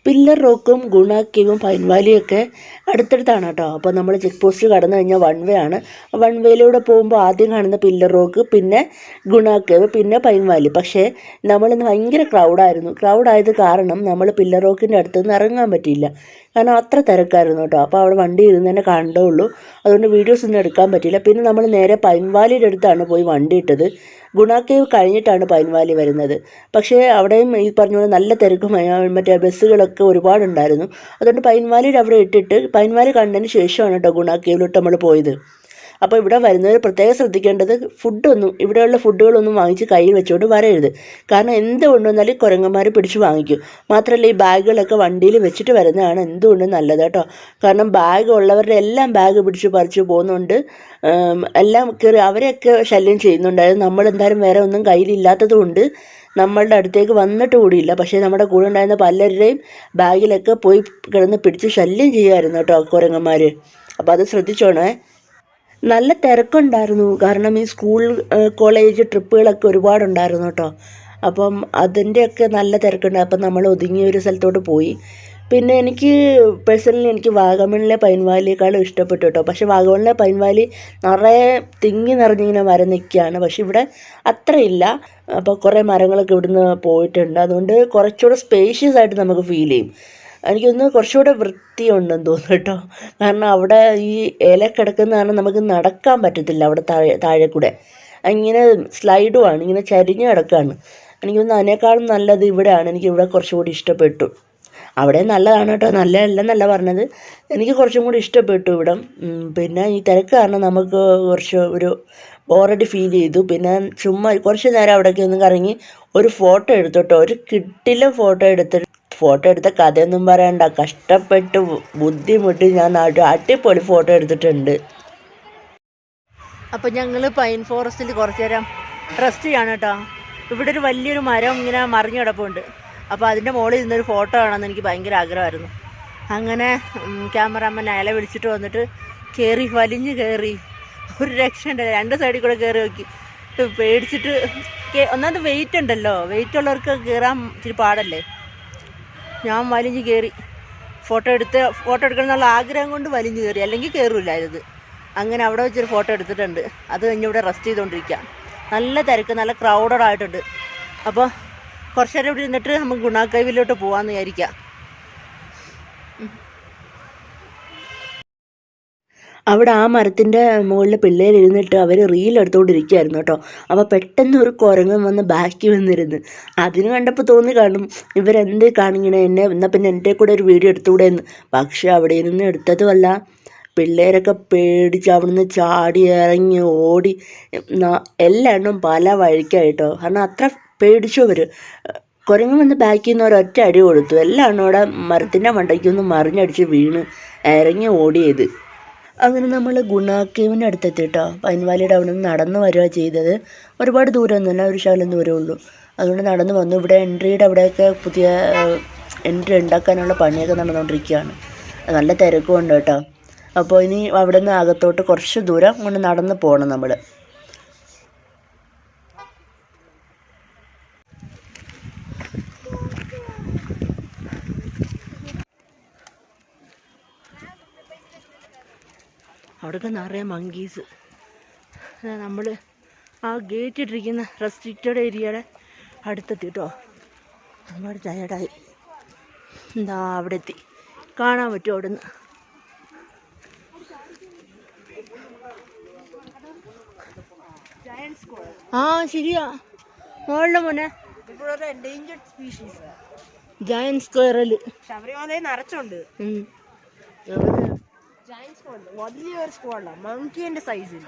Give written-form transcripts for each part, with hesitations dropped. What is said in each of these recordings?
Pillar റോക്കും ഗുണ കേവും pine വാലിയൊക്കെ അടുത്തടുത്താണ് കേട്ടോ. അപ്പോൾ നമ്മൾ ചെക്ക് പോസ്റ്റ് കടന്നു കഴിഞ്ഞാൽ വൺ വേ ആണ്. വൺ വേയിലൂടെ പോകുമ്പോൾ ആദ്യം കാണുന്ന പില്ലർ റോക്ക്, പിന്നെ ഗുണ കേവ്, പിന്നെ പൈൻ വാലി. പക്ഷേ നമ്മളിന്ന് ഭയങ്കര ക്രൗഡായത് കാരണം നമ്മൾ പില്ലർ റോക്കിൻ്റെ അടുത്ത് നിന്ന് ഇറങ്ങാൻ പറ്റിയില്ല. കാരണം അത്ര തിരക്കായിരുന്നു കേട്ടോ. അപ്പോൾ അവിടെ വണ്ടി ഇരുന്ന് തന്നെ കണ്ടുള്ളൂ. അതുകൊണ്ട് വീഡിയോസ് ഒന്നും എടുക്കാൻ പറ്റിയില്ല. പിന്നെ നമ്മൾ നേരെ പൈൻ വാലിയുടെ അടുത്താണ് പോയി വണ്ടി ഇട്ടത്. ഗുണ കേവ് കഴിഞ്ഞിട്ടാണ് പൈൻ വാലി വരുന്നത്. പക്ഷേ അവിടെയും ഈ പറഞ്ഞ പോലെ നല്ല തിരക്കും മറ്റേ ബസ്സുകളൊക്കെ ഒരുപാടുണ്ടായിരുന്നു. അതുകൊണ്ട് പൈൻ വാലിയുടെ അവിടെ ഇട്ടിട്ട് പൈൻ വാലി കണ്ടതിന് ശേഷമാണ് കേട്ടോ ഗുണ കേവിലോട്ട് നമ്മൾ പോയത്. അപ്പോൾ ഇവിടെ വരുന്നവർ പ്രത്യേകം ശ്രദ്ധിക്കേണ്ടത് ഇവിടെയുള്ള ഫുഡുകളൊന്നും വാങ്ങിച്ച് കയ്യിൽ വെച്ചുകൊണ്ട് വരരുത്. കാരണം എന്ത് കൊണ്ടുവന്നാലും കുരങ്ങന്മാർ പിടിച്ച് വാങ്ങിക്കും. മാത്രമല്ല ഈ ബാഗുകളൊക്കെ വണ്ടിയിൽ വെച്ചിട്ട് വരുന്നതാണ് എന്തുകൊണ്ടും നല്ലത് കേട്ടോ. കാരണം ബാഗ് ഉള്ളവരുടെ എല്ലാം ബാഗ് പിടിച്ച് പറിച്ച് പോകുന്നുണ്ട്. എല്ലാം കയറി അവരെയൊക്കെ ശല്യം ചെയ്യുന്നുണ്ടായിരുന്നു. നമ്മളെന്തായാലും വേറെ ഒന്നും കയ്യിലില്ലാത്തത് കൊണ്ട് നമ്മളുടെ അടുത്തേക്ക് വന്നിട്ട് കൂടിയില്ല. പക്ഷേ നമ്മുടെ കൂടെ ഉണ്ടായിരുന്ന പലരുടെയും ബാഗിലൊക്കെ പോയി കിടന്ന് പിടിച്ച് ശല്യം ചെയ്യുമായിരുന്നു കേട്ടോ കുരങ്ങന്മാർ. അപ്പോൾ അത് ശ്രദ്ധിച്ചോണേ. നല്ല തിരക്കുണ്ടായിരുന്നു. കാരണം ഈ സ്കൂൾ കോളേജ് ട്രിപ്പുകളൊക്കെ ഒരുപാടുണ്ടായിരുന്നു കേട്ടോ. അപ്പം അതിൻ്റെയൊക്കെ നല്ല തിരക്കുണ്ടായി. അപ്പം നമ്മൾ ഒതുങ്ങിയ ഒരു സ്ഥലത്തോട്ട് പോയി. പിന്നെ പേഴ്സണലി എനിക്ക് വാഗമണിലെ പൈൻ വാലിയേക്കാളും ഇഷ്ടപ്പെട്ടു കേട്ടോ. പക്ഷേ വാഗമണിലെ പൈൻ വാലി നിറയെ തിങ്ങി നിറഞ്ഞിങ്ങനെ മരം നിൽക്കുകയാണ്. പക്ഷെ ഇവിടെ അത്രയില്ല. അപ്പോൾ കുറേ മരങ്ങളൊക്കെ ഇവിടുന്ന് പോയിട്ടുണ്ട്. അതുകൊണ്ട് കുറച്ചുകൂടെ സ്പേഷ്യസ് ആയിട്ട് നമുക്ക് ഫീൽ ചെയ്യും. എനിക്കൊന്ന് കുറച്ചുകൂടെ വൃത്തിയുണ്ടെന്ന് തോന്നുന്നു കേട്ടോ. കാരണം അവിടെ ഈ ഇല കിടക്കുന്ന കാരണം നമുക്ക് നടക്കാൻ പറ്റത്തില്ല. അവിടെ താഴെ കൂടെ ഇങ്ങനെ സ്ലൈഡുമാണ്, ഇങ്ങനെ ചരിഞ്ഞ് കിടക്കുകയാണ്. എനിക്കൊന്ന് അതിനേക്കാളും നല്ലത് ഇവിടെയാണ്. എനിക്കിവിടെ കുറച്ചുകൂടി ഇഷ്ടപ്പെട്ടു. അവിടെ നല്ലതാണ് കേട്ടോ, നല്ലതല്ലെന്നല്ല പറഞ്ഞത്. എനിക്ക് കുറച്ചും കൂടി ഇഷ്ടപ്പെട്ടു ഇവിടം. പിന്നെ ഈ തിരക്ക് കാരണം നമുക്ക് കുറച്ച് ഒരു ബോറടി ഫീൽ ചെയ്തു. പിന്നെ ചുമ്മാ കുറച്ച് നേരം അവിടേക്ക് ഒന്ന് കറങ്ങി ഒരു ഫോട്ടോ എടുത്തു കേട്ടോ. ഒരു കിട്ടിലും ഫോട്ടോ എടുത്ത കഥയൊന്നും പറയണ്ട. കഷ്ടപ്പെട്ട് ബുദ്ധിമുട്ടി ഞാൻ അടിപൊളി ഫോട്ടോ എടുത്തിട്ടുണ്ട്. അപ്പം ഞങ്ങൾ പൈൻ ഫോറസ്റ്റിൽ കുറച്ച് നേരം റെസ്റ്റ് ചെയ്യാണ് കേട്ടോ. ഇവിടെ ഒരു വലിയൊരു മരം ഇങ്ങനെ മറിഞ്ഞു കിടപ്പുണ്ട്. അപ്പോൾ അതിൻ്റെ മുകളിൽ നിന്നൊരു ഫോട്ടോ കാണാമെന്ന് എനിക്ക് ഭയങ്കര ആഗ്രഹമായിരുന്നു. അങ്ങനെ ക്യാമറാമാൻ അയാളെ വിളിച്ചിട്ട് വന്നിട്ട് വലിഞ്ഞ് കയറി. ഒരു രക്ഷയുണ്ട്. രണ്ട് സൈഡിൽ കൂടെ കയറി നോക്കി പേടിച്ചിട്ട്. ഒന്നാമത് വെയിറ്റ് ഉണ്ടല്ലോ, വെയിറ്റ് ഉള്ളവർക്ക് കയറാൻ ഇച്ചിരി പാടല്ലേ. ഞാൻ വലിഞ്ഞ് കയറി ഫോട്ടോ എടുക്കണം എന്നുള്ള ആഗ്രഹം കൊണ്ട് വലിഞ്ഞ് കയറി, അല്ലെങ്കിൽ കയറില്ലായിരുന്നു. അങ്ങനെ അവിടെ വെച്ചൊരു ഫോട്ടോ എടുത്തിട്ടുണ്ട്. അത് കഴിഞ്ഞ് ഇവിടെ റെസ്റ്റ് ചെയ്തുകൊണ്ടിരിക്കുക. നല്ല തിരക്ക്, നല്ല ക്രൗഡഡ് ആയിട്ടുണ്ട്. അപ്പോൾ കുറച്ച് നേരം ഇവിടെ ഇരുന്നിട്ട് നമുക്ക് ഗുണ കേവിലോട്ട് പോകാമെന്ന് വിചാരിക്കാം. അവിടെ ആ മരത്തിൻ്റെ മുകളിൽ പിള്ളേരിരുന്നിട്ട് അവർ റീലെടുത്തുകൊണ്ടിരിക്കുകയായിരുന്നു കേട്ടോ. അപ്പോൾ പെട്ടെന്ന് ഒരു കുരങ്ങൻ വന്ന് ബാക്കി വന്നിരുന്ന്. അതിന് കണ്ടപ്പോൾ തോന്നി കാണും ഇവരെന്ത് കാണിക്കണേ എന്നാൽ പിന്നെ എൻ്റെ കൂടെ ഒരു വീഡിയോ എടുത്തുകൂടെ എന്ന്. പക്ഷെ അവിടെ ഇരുന്ന് എടുത്തതുമല്ല. പിള്ളേരൊക്കെ പേടിച്ച് അവിടുന്ന് ചാടി ഇറങ്ങി ഓടി എല്ലാണ്ണും പല വഴിക്കായിട്ടോ. കാരണം അത്ര പേടിച്ചു അവർ. കുരങ്ങൻ വന്ന് ബാക്കിൽ നിന്ന് ഒരൊറ്റ അടി കൊടുത്തു. എല്ലാണ്ണും അവിടെ മരത്തിൻ്റെ മണ്ടയ്ക്കൊന്ന് മറിഞ്ഞടിച്ച് വീണ് ഇറങ്ങി ഓടിയത്. അങ്ങനെ നമ്മൾ ഗുണ കേവിൻ്റെ അടുത്തെത്തി കേട്ടോ. പൈൻ വാലിയുടെ അവിടെ നിന്ന് നടന്നു വരിക ചെയ്തത്. ഒരുപാട് ദൂരമൊന്നുമില്ല, ഒരു ശകലം ദൂരമേ ഉള്ളൂ. അതുകൊണ്ട് നടന്നു വന്നു. ഇവിടെ എൻട്രിയുടെ അവിടെയൊക്കെ പുതിയ എൻട്രി ഉണ്ടാക്കാനുള്ള പണിയൊക്കെ നടന്നുകൊണ്ടിരിക്കുകയാണ്. നല്ല തിരക്കുമുണ്ട് കേട്ടോ. അപ്പോൾ ഇനി അവിടെ നിന്ന് അകത്തോട്ട് കുറച്ച് ദൂരം കൊണ്ട് നടന്ന് പോകണം നമ്മൾ. അവിടെയൊക്കെ നിറയെ മങ്കീസ്. നമ്മൾ ആ ഗേറ്റ് ഇട്ടിരിക്കുന്ന റെസ്ട്രിക്റ്റഡ് ഏരിയയുടെ അടുത്തെത്തി കേട്ടോ. ഒരുപാട് ടയർഡായി. എന്താ അവിടെ എത്തി, കാണാൻ പറ്റും അവിടെ നിന്ന്. ആ ശരിയാ, മോളുടെ മോനെ ജയന്റ് സ്ക്വയറല് ശബരിമലയിൽ നിറച്ചുണ്ട്. വലിയൊരു സ്ക്വാഡാണ്, മങ്കിന്റെ സൈസിൽ.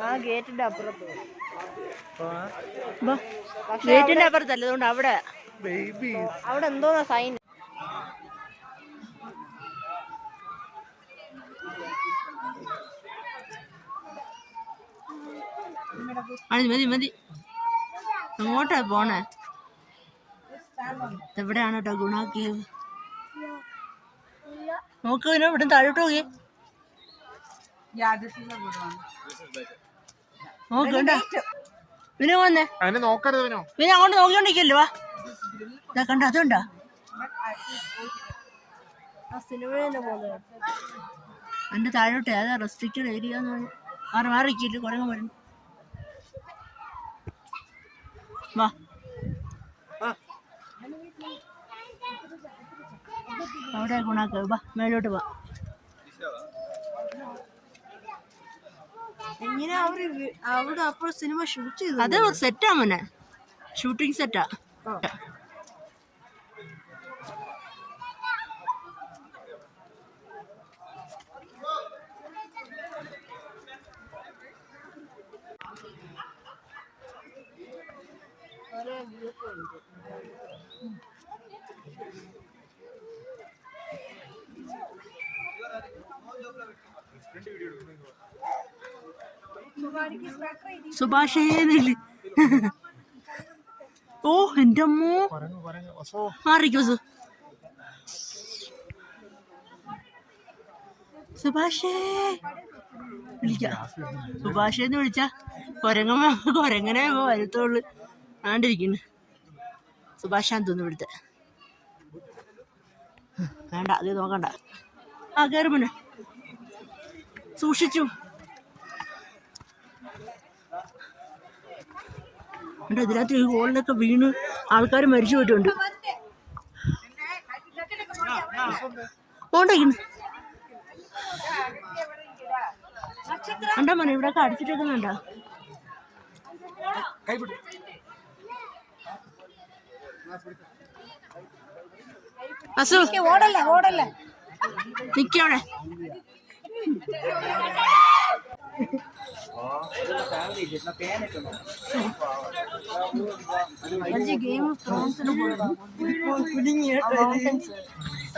ആ ഗേറ്റിന്റെ അപ്പുറത്ത്, ഗേറ്റിന്റെ അപ്പുറത്തല്ല, അതുകൊണ്ട് അവിടെ അവിടെ എന്തോന്നാ സൈൻ. മതി മതി. അങ്ങോട്ടാ പോണേ? എവിടെയാണ് കേട്ടോ ഗുണ കേവ്. നോക്ക് പിന്നെ ഇവിടെ താഴോട്ട് നോക്കി നോക്കണ്ട. പിന്നെ വന്നേ പിന്നെ അങ്ങോട്ട് നോക്കിക്കൊണ്ടിരിക്കല്ലോ. വാ ഇതാ കണ്ട അതുണ്ടോ എന്റെ താഴോട്ട് ഏതാ റെസ്ട്രിക്റ്റഡ് ഏരിയ മാറിക്കില്ല കുരങ്ങ് വരുന്നു. വാ അവിടെ ഗുണാക്ക വാ മേലോട്ട് വാ. എങ്ങനെ അവിടെ അപ്പോൾ സിനിമ ഷൂട്ട് ചെയ്തു? അത് സെറ്റാ മോനെ, ഷൂട്ടിംഗ് സെറ്റാ. സുഭാഷേന്നില്ല. ഓ എന്റെ അമ്മോ മാറിക്കോ സുഭാഷേ വിളിക്ക. സുഭാഷേന്ന് വിളിച്ച കൊരങ്ങനെ വരത്തോള് ആണ്ടിരിക്കുന്നു. സുഭാഷാന്ന് തോന്നുന്നു ഇവിടുത്തെ. വേണ്ട അത് നോക്കണ്ട. ആ കയറി മുന്നേ സൂക്ഷിച്ചു. എൻ്റെ ഇതിനകത്ത് ഈ ഹോളിലൊക്കെ വീണ് ആൾക്കാർ മരിച്ചു പോയിട്ടുണ്ട്. ഓണ്ടായിരുന്നു കണ്ടാ മോനെ ഇവിടെയൊക്കെ അടിച്ചിട്ടേക്കുന്നുണ്ടോ? അസു ഓടല്ലേ ഓടല്ലേ നിക്കവിടെ.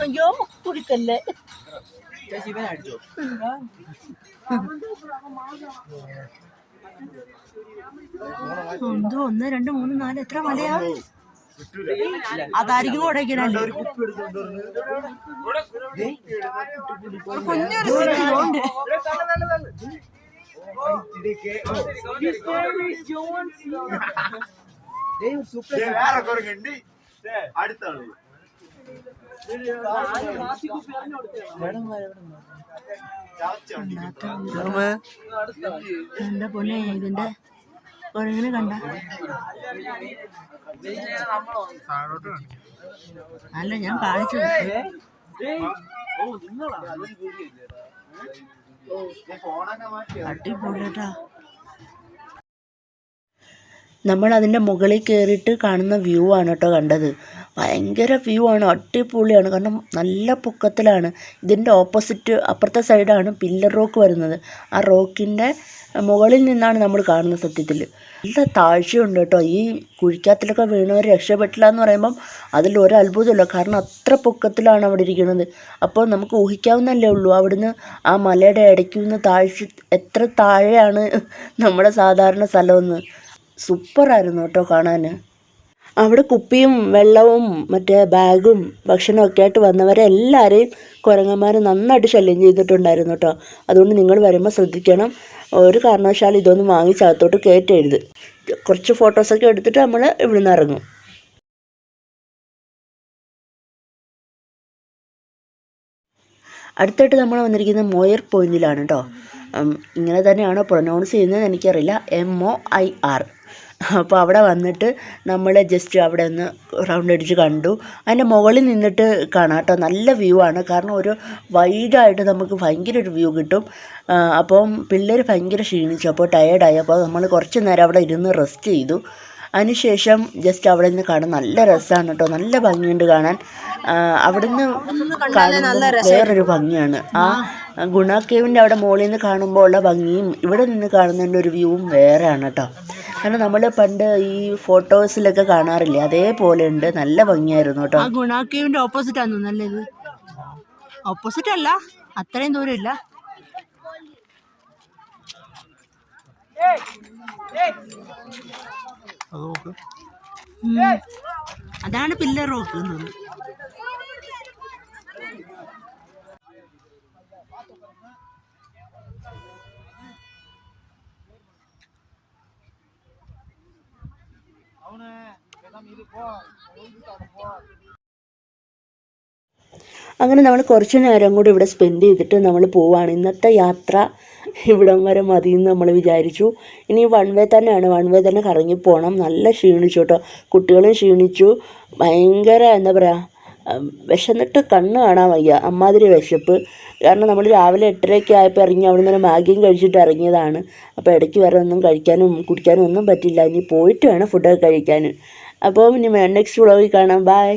അയ്യോ കുടിക്കല്ലേ. എന്തോ 1 2 3 4 എത്ര മലയാ? അതായിരിക്കും കൊടൈക്കനാല്. കുഞ്ഞൊരു സിറ്റിയുണ്ട്. എന്റെ പൊന്നെ ഇതിന്റെ കൊരങ്ങനെ കണ്ട അല്ല ഞാൻ കാണിച്ചത്. അടിപൊളിയാട്ടാ. നമ്മൾ അതിൻ്റെ മുകളിൽ കയറിയിട്ട് കാണുന്ന വ്യൂ ആണ് കേട്ടോ കണ്ടത്. ഭയങ്കര വ്യൂ ആണ്, അടിപൊളിയാണ്. കാരണം നല്ല പൊക്കത്തിലാണ്. ഇതിൻ്റെ ഓപ്പോസിറ്റ് അപ്പുറത്തെ സൈഡാണ് പില്ലർ റോക്ക് വരുന്നത്. ആ റോക്കിൻ്റെ മുകളിൽ നിന്നാണ് നമ്മൾ കാണുന്നത്. സത്യത്തിൽ നല്ല താഴ്ചയുണ്ട് കേട്ടോ. ഈ കുഴിക്കാത്തിലൊക്കെ വീണവർ രക്ഷപ്പെട്ടില്ല എന്ന് പറയുമ്പം അതിൽ ഒരു അത്ഭുതമില്ല. കാരണം അത്ര പൊക്കത്തിലാണ് അവിടെ ഇരിക്കുന്നത്. അപ്പോൾ നമുക്ക് ഊഹിക്കാവുന്നല്ലേ ഉള്ളൂ അവിടുന്ന് ആ മലയുടെ ഇടയ്ക്ക് നിന്ന് എത്ര താഴെയാണ് നമ്മുടെ സാധാരണ സ്ഥലമെന്ന്. സൂപ്പറായിരുന്നു കേട്ടോ കാണാൻ. അവിടെ കുപ്പിയും വെള്ളവും മറ്റേ ബാഗും ഭക്ഷണമൊക്കെ ആയിട്ട് വന്നവരെ എല്ലാവരെയും കുരങ്ങന്മാർ നന്നായിട്ട് ശല്യം ചെയ്തിട്ടുണ്ടായിരുന്നു കേട്ടോ. അതുകൊണ്ട് നിങ്ങൾ വരുമ്പോൾ ശ്രദ്ധിക്കണം. ഒരു കാരണവശാലും ഇതൊന്നും വാങ്ങിച്ച് അകത്തോട്ട് കയറ്റരുത്. കുറച്ച് ഫോട്ടോസൊക്കെ എടുത്തിട്ട് നമ്മൾ ഇവിടുന്ന് ഇറങ്ങും. അടുത്തായിട്ട് നമ്മൾ വന്നിരിക്കുന്നത് മോയർ പോയിന്റിലാണ് കേട്ടോ. ഇങ്ങനെ തന്നെയാണോ പ്രൊനൗൺസ് ചെയ്യുന്നത് എനിക്കറിയില്ല. MOIR. അപ്പോൾ അവിടെ വന്നിട്ട് നമ്മൾ ജസ്റ്റ് അവിടെ ഒന്ന് റൗണ്ട് അടിച്ച് കണ്ടു. അതിൻ്റെ മുകളിൽ നിന്നിട്ട് കാണാം കേട്ടോ. നല്ല വ്യൂ ആണ്. കാരണം ഒരു വൈഡായിട്ട് നമുക്ക് ഭയങ്കര ഒരു വ്യൂ കിട്ടും. അപ്പം പിള്ളേർ ഭയങ്കര ക്ഷീണിച്ചു. അപ്പോൾ ടയേർഡായി. അപ്പോൾ നമ്മൾ കുറച്ച് നേരം അവിടെ ഇരുന്ന് റെസ്റ്റ് ചെയ്തു. അതിനുശേഷം ജസ്റ്റ് അവിടെ നിന്ന് കാണാൻ നല്ല രസമാണ് കേട്ടോ. നല്ല ഭംഗിയുണ്ട് കാണാൻ. അവിടെ നിന്ന് കാണുമ്പോൾ വേറൊരു ഭംഗിയാണ്. ആ ഗുണ കേവിൻ്റെ അവിടെ മുകളിൽ നിന്ന് കാണുമ്പോൾ ഉള്ള ഭംഗിയും ഇവിടെ നിന്ന് കാണുന്നതിൻ്റെ ഒരു വ്യൂവും വേറെയാണ് കേട്ടോ. കാരണം നമ്മൾ പണ്ട് ഈ ഫോട്ടോസിലൊക്കെ കാണാറില്ലേ, അതേപോലെ ഉണ്ട്. നല്ല ഭംഗിയായിരുന്നു കേട്ടോ. ആ ഗുണ കേവിൻ്റെ ഓപ്പോസിറ്റ് ആണെന്ന് നല്ലത്. ഓപ്പോസിറ്റ് അല്ല, അത്രയും ദൂരം ഇല്ല. അത് നോക്ക്. അതാണ് പില്ലർ റോക്ക് എന്നത്. അങ്ങനെ നമ്മൾ കുറച്ച് നേരം കൂടി ഇവിടെ സ്പെൻഡ് ചെയ്തിട്ട് നമ്മൾ പോവുകയാണ്. ഇന്നത്തെ യാത്ര ഇവിടം വരെ മതി എന്ന് നമ്മൾ വിചാരിച്ചു. ഇനി വൺ വേ തന്നെയാണ്, വൺ വേ തന്നെ കറങ്ങിപ്പോകണം. നല്ല ക്ഷീണിച്ചു കേട്ടോ, കുട്ടികളും ക്ഷീണിച്ചു. ഭയങ്കര എന്താ പറയുക, വിശന്നിട്ട് കണ്ണ് കാണാൻ വയ്യ, അമ്മാതിരി വിശപ്പ്. കാരണം നമ്മൾ രാവിലെ 8:30 ആയപ്പോൾ ഇറങ്ങി, അവിടെ നിന്ന് മാഗിയും കഴിച്ചിട്ട് ഇറങ്ങിയതാണ്. അപ്പോൾ ഇടയ്ക്ക് വേറെ ഒന്നും കഴിക്കാനും കുടിക്കാനും ഒന്നും പറ്റില്ല. ഇനി പോയിട്ട് വേണം ഫുഡൊക്കെ കഴിക്കാൻ. അപ്പോൾ ഇനി നെക്സ്റ്റ് വ്ളോഗിൽ കാണാം. ബൈ.